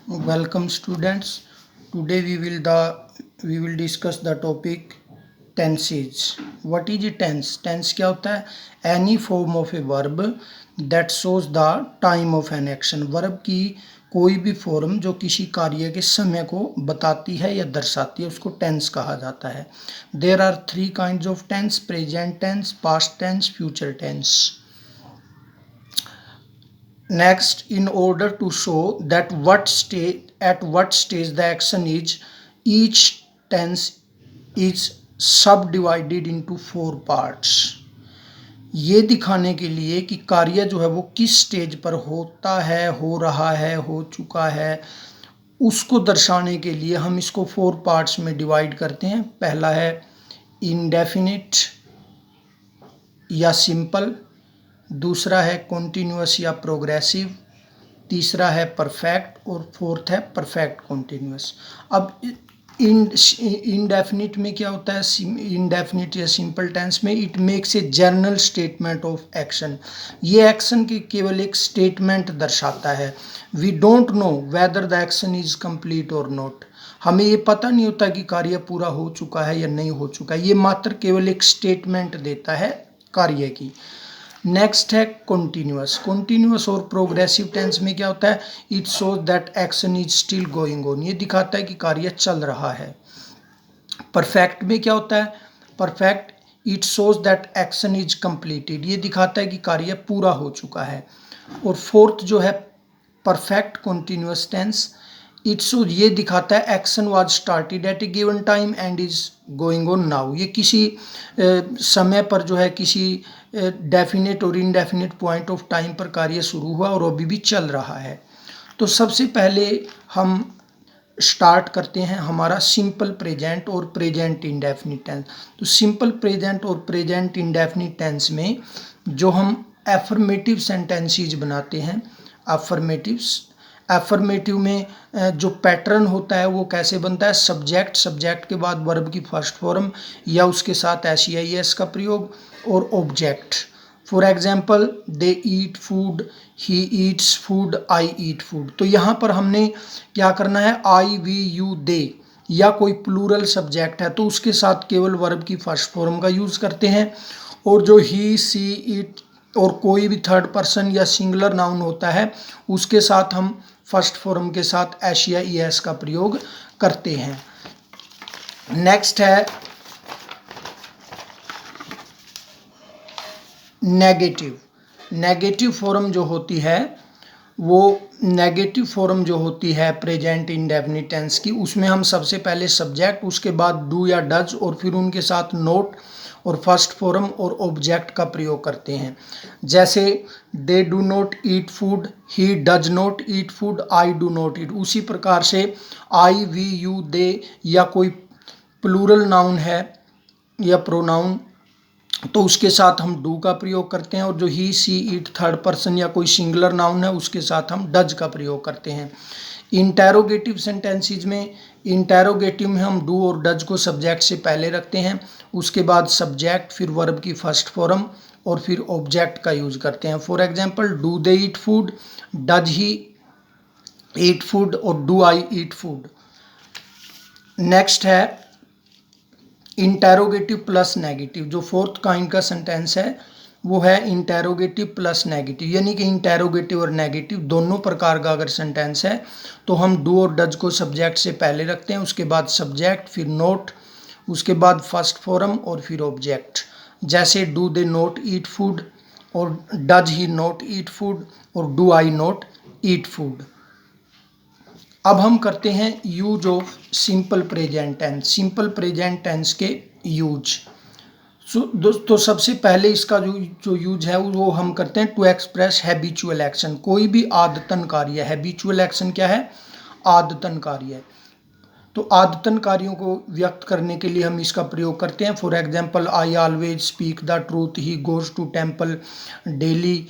Welcome students. Today we will discuss the topic tenses. What is a tense? Tense क्या होता है? Any form of a verb that shows the time of an action. Verb की कोई भी form जो किसी कार्य के समय को बताती है या दर्शाती है उसको टेंस कहा जाता है. There are three kinds of tense: present tense, past tense, future tense. Next, in order to show that at what stage the action is, each tense is subdivided into four parts. ये दिखाने के लिए कि कार्य जो है वो किस स्टेज पर होता है, हो रहा है, हो चुका है, उसको दर्शाने के लिए हम इसको फोर पार्ट्स में डिवाइड करते हैं. पहला है इनडेफिनिट या सिंपल, दूसरा है कॉन्टिन्यूअस या प्रोग्रेसिव, तीसरा है परफेक्ट और फोर्थ है परफेक्ट कॉन्टिन्यूअस. अब इनडेफिनिट में क्या होता है? इनडेफिनिट या सिंपल टेंस में it makes a general statement of action. ये एक्शन की केवल एक स्टेटमेंट दर्शाता है. We don't know whether the action is complete or not. हमें ये पता नहीं होता कि कार्य पूरा हो चुका है या नहीं हो चुका है. ये मात्र केवल एक स्टेटमेंट देता है कार्य की. नेक्स्ट है कॉन्टिन्यूअस. कॉन्टिन्यूअस और प्रोग्रेसिव टेंस में क्या होता है? It shows that action is still going on. ये दिखाता है कि कार्य चल रहा है. परफेक्ट में क्या होता है? Perfect it shows that action is completed. ये दिखाता है कि कार्य पूरा हो चुका है. और फोर्थ जो है perfect continuous tense, it shows ये दिखाता है action was started at a given time and is going on now. ये किसी समय पर जो है किसी डेफिनेट और इनडेफिनेट पॉइंट ऑफ टाइम पर कार्य शुरू हुआ और अभी भी चल रहा है. तो सबसे पहले हम स्टार्ट करते हैं हमारा सिंपल प्रेजेंट और प्रेजेंट इंडेफिनिट टेंस. तो सिंपल प्रेजेंट और प्रेजेंट इंडेफिनिट टेंस में जो हम एफर्मेटिव सेंटेंसेस बनाते हैं, एफर्मेटिव में जो पैटर्न होता है वो कैसे बनता है? सब्जेक्ट के बाद वर्ब की फर्स्ट फॉर्म या उसके साथ एस का प्रयोग और object. For example they eat food, he eats food, I eat food. तो यहाँ पर हमने क्या करना है? आई, वी, यू, दे या कोई प्लूरल सब्जेक्ट है तो उसके साथ केवल वर्ब की फर्स्ट फॉर्म का यूज करते हैं. और जो ही, सी, इट और कोई भी थर्ड पर्सन या सिंगुलर नाउन होता है उसके साथ हम फर्स्ट फॉर्म के साथ एस का प्रयोग करते हैं. नेक्स्ट है नेगेटिव. नेगेटिव फॉर्म जो होती है वो नेगेटिव फॉर्म जो होती है प्रेजेंट इंडेफिनिट टेंस की, उसमें हम सबसे पहले सब्जेक्ट, उसके बाद डू या डज और फिर उनके साथ नोट और फर्स्ट फॉर्म और ऑब्जेक्ट का प्रयोग करते हैं. जैसे they do not eat food, he does not eat food, I do not eat. उसी प्रकार से आई, वी, यू, दे या कोई प्लूरल नाउन है या प्रोनाउन तो उसके साथ हम डू का प्रयोग करते हैं. और जो ही, सी, इट थर्ड पर्सन या कोई सिंगुलर नाउन है उसके साथ हम डज का प्रयोग करते हैं. इंटेरोगेटिव सेंटेंसेस में इंटेरोगेटिव में हम डू और डज को सब्जेक्ट से पहले रखते हैं, उसके बाद सब्जेक्ट, फिर वर्ब की फर्स्ट फॉर्म और फिर ऑब्जेक्ट का यूज करते हैं. For example do they eat food, does he eat food और do I eat food. Next है इंटेरोगेटिव प्लस नेगेटिव. जो फोर्थ काइंड का सेंटेंस है वो है इंटेरोगेटिव प्लस नेगेटिव, यानी कि इंटेरोगेटिव और नेगेटिव दोनों प्रकार का अगर सेंटेंस है तो हम डू और डज को सब्जेक्ट से पहले रखते हैं, उसके बाद सब्जेक्ट, फिर नोट, उसके बाद फर्स्ट फॉर्म और फिर ऑब्जेक्ट. जैसे do they not eat food और does he not eat food और do I not eat food. अब हम करते हैं use of simple present tense. Simple present tense के यूज. दोस्तों सबसे पहले इसका जो यूज है वो हम करते हैं टू एक्सप्रेस हैबिचुअल एक्शन. कोई भी आदतन कार्य. हैबिचुअल एक्शन क्या है? आदतन कार्य. तो आदतन कार्यों को व्यक्त करने के लिए हम इसका प्रयोग करते हैं. For example I always speak the truth, he goes to temple daily,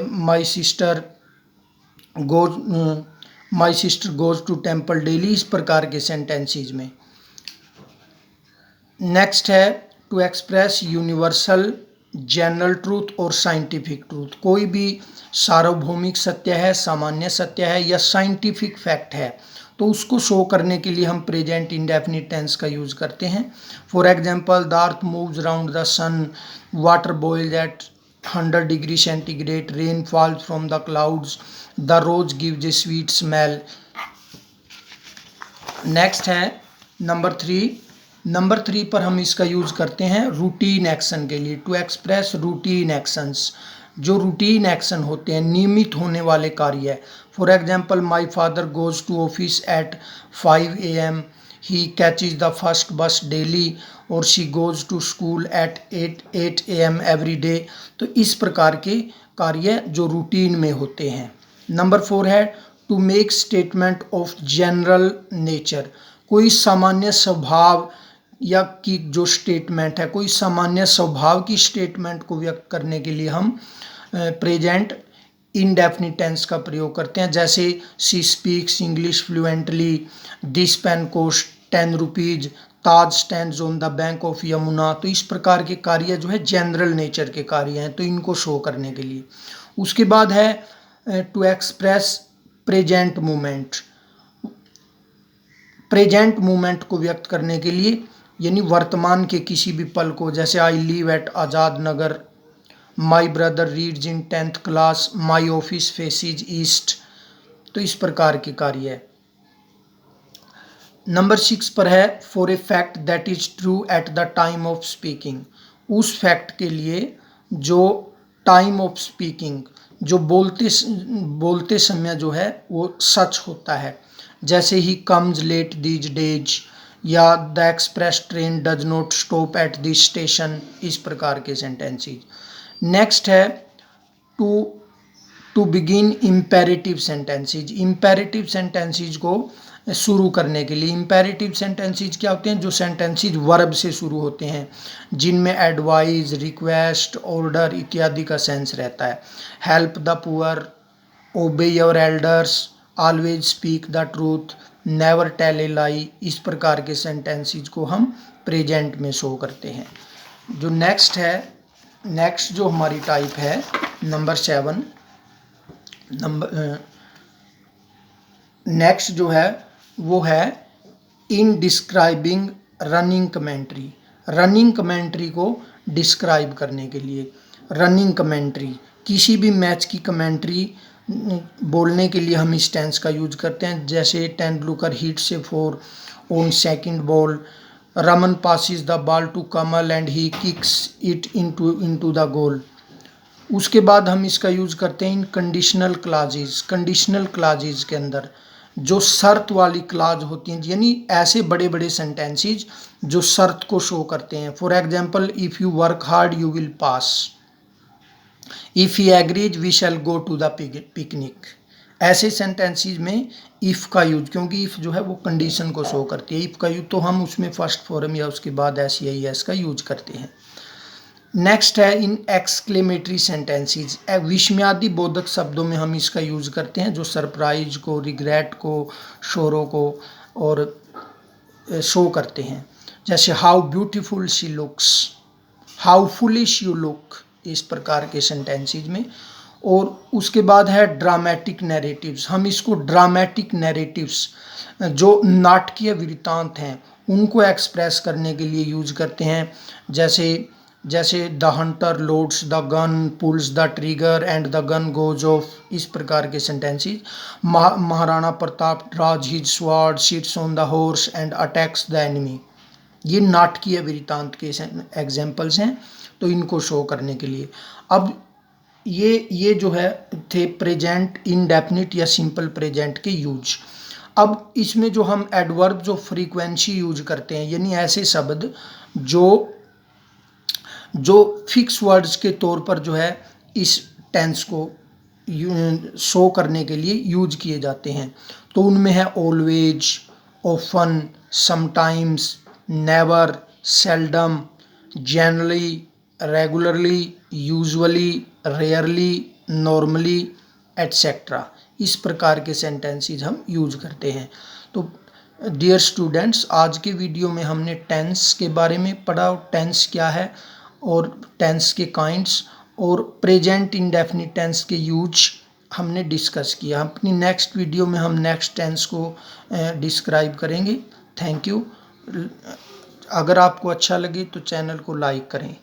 my sister goes to temple daily. इस प्रकार के सेंटेंसेस में. नेक्स्ट है to express universal general truth और साइंटिफिक ट्रूथ। कोई भी सार्वभौमिक सत्य है, सामान्य सत्य है या साइंटिफिक फैक्ट है तो उसको शो करने के लिए हम प्रेजेंट इंडेफिनिट टेंस का यूज करते हैं। For example, the earth moves around the sun, water boils at 100 degree centigrade, rain falls from the clouds, the rose gives a sweet smell. Next है नंबर 3 पर हम इसका यूज करते हैं routine action के लिए, टू एक्सप्रेस रूटीन एक्शंस। जो routine action होते हैं, नियमित होने वाले कार्य। For example, my father goes to office at 5 AM, he catches the first bus daily, और she goes to school at 8 AM every day. तो इस प्रकार के कार्य जो रूटीन में होते हैं। नंबर 4 है to make statement of general nature. कोई सामान्य स्वभाव या की जो स्टेटमेंट है, कोई सामान्य स्वभाव की स्टेटमेंट को व्यक्त करने के लिए हम प्रेजेंट इंडेफिनिट टेंस का प्रयोग करते हैं। जैसे she speaks English fluently, this pen cost 10 rupees, Taj stands on the bank of Yamuna. तो इस प्रकार के कार्य जो है जनरल नेचर के कार्य हैं, तो इनको शो करने के लिए। उसके बाद है to express present moment. Present moment को व्यक्त करने के लिए, यानी वर्तमान के किसी भी पल को, जैसे I live at Azad Nagar, my brother reads in 10th class, my office faces east. तो इस प्रकार के कार्य है। नंबर 6 पर है for a fact that is true at the time of speaking. उस फैक्ट के लिए जो टाइम ऑफ स्पीकिंग, जो बोलते समय जो है वो सच होता है। जैसे he comes late these days, या the express train does not stop at this station. इस प्रकार के सेंटेंसेस। नेक्स्ट है to begin imperative sentences. Imperative sentences को शुरू करने के लिए, इम्पेरेटिव सेंटेंसेस क्या होते हैं? जो सेंटेंसेस वर्ब से शुरू होते हैं, जिनमें एडवाइस, रिक्वेस्ट, ऑर्डर इत्यादि का सेंस रहता है। Help the poor, obey your elders, always speak the truth, never tell a lie. इस प्रकार के सेंटेंसेस को हम प्रेजेंट में शो करते हैं। जो नेक्स्ट जो हमारी टाइप है नंबर 7, नेक्स्ट जो है वो है इन describing running commentary. Running commentary को डिस्क्राइब करने के लिए, रनिंग कमेंट्री, किसी भी मैच की कमेंट्री बोलने के लिए हम इस टेंस का यूज करते हैं। जैसे Tendulkar hits a 4 on second ball, Raman passes the ball to Kamal and he kicks it into the goal. उसके बाद हम इसका यूज करते हैं in conditional clauses. Conditional clauses के अंदर जो शर्त वाली क्लाज होती हैं, यानी ऐसे बड़े बड़े सेंटेंसेस जो शर्त को शो करते हैं। For example, if you work hard you will pass, if he agrees we shall go to the picnic. ऐसे सेंटेंसेस में इफ का यूज, क्योंकि इफ जो है वो कंडीशन को शो करती है, इफ का यूज तो हम उसमें फर्स्ट फॉर्म या उसके बाद एस का यूज करते हैं। नेक्स्ट है इन एक्सक्लेमेटरी सेंटेंसेस। विस्मयादि बोधक शब्दों में हम इसका यूज करते हैं, जो सरप्राइज को, रिग्रेट को, शोरों को और शो करते हैं। जैसे how beautiful she looks, how foolish you look, इस प्रकार के सेंटेंसेस में। और उसके बाद है ड्रामेटिक नैरेटिव्स। हम इसको ड्रामेटिक नैरेटिव्स, जो नाटकीय वृत्तांत हैं, उनको एक्सप्रेस करने के लिए यूज करते हैं। जैसे the hunter loads the gun, pulls the trigger and the gun goes off. इस प्रकार के sentences. Maharana Pratap draws his sword, sits on the horse and attacks the enemy. ये नाटकीय वृत्तांत के एग्जाम्पल्स हैं, तो इनको शो करने के लिए। अब ये जो है थे प्रेजेंट इंडेफिनिट या सिंपल प्रेजेंट के यूज। अब इसमें जो हम एडवर्ब, जो फ्रीक्वेंसी यूज करते हैं, यानी ऐसे शब्द जो फिक्स वर्ड्स के तौर पर जो है इस टेंस को शो करने के लिए यूज किए जाते हैं, तो उनमें है always, often, sometimes, never, seldom, generally, regularly, usually, rarely, normally, etcetera. इस प्रकार के सेंटेंसेस हम यूज करते हैं। तो डियर स्टूडेंट्स, आज के वीडियो में हमने टेंस के बारे में पढ़ा। टेंस क्या है और टेंस के काइंड्स और प्रेजेंट इंडेफिनिट टेंस के यूज हमने डिस्कस किया। अपनी नेक्स्ट वीडियो में हम नेक्स्ट टेंस को डिस्क्राइब करेंगे। Thank you. अगर आपको अच्छा लगे तो चैनल को लाइक करें।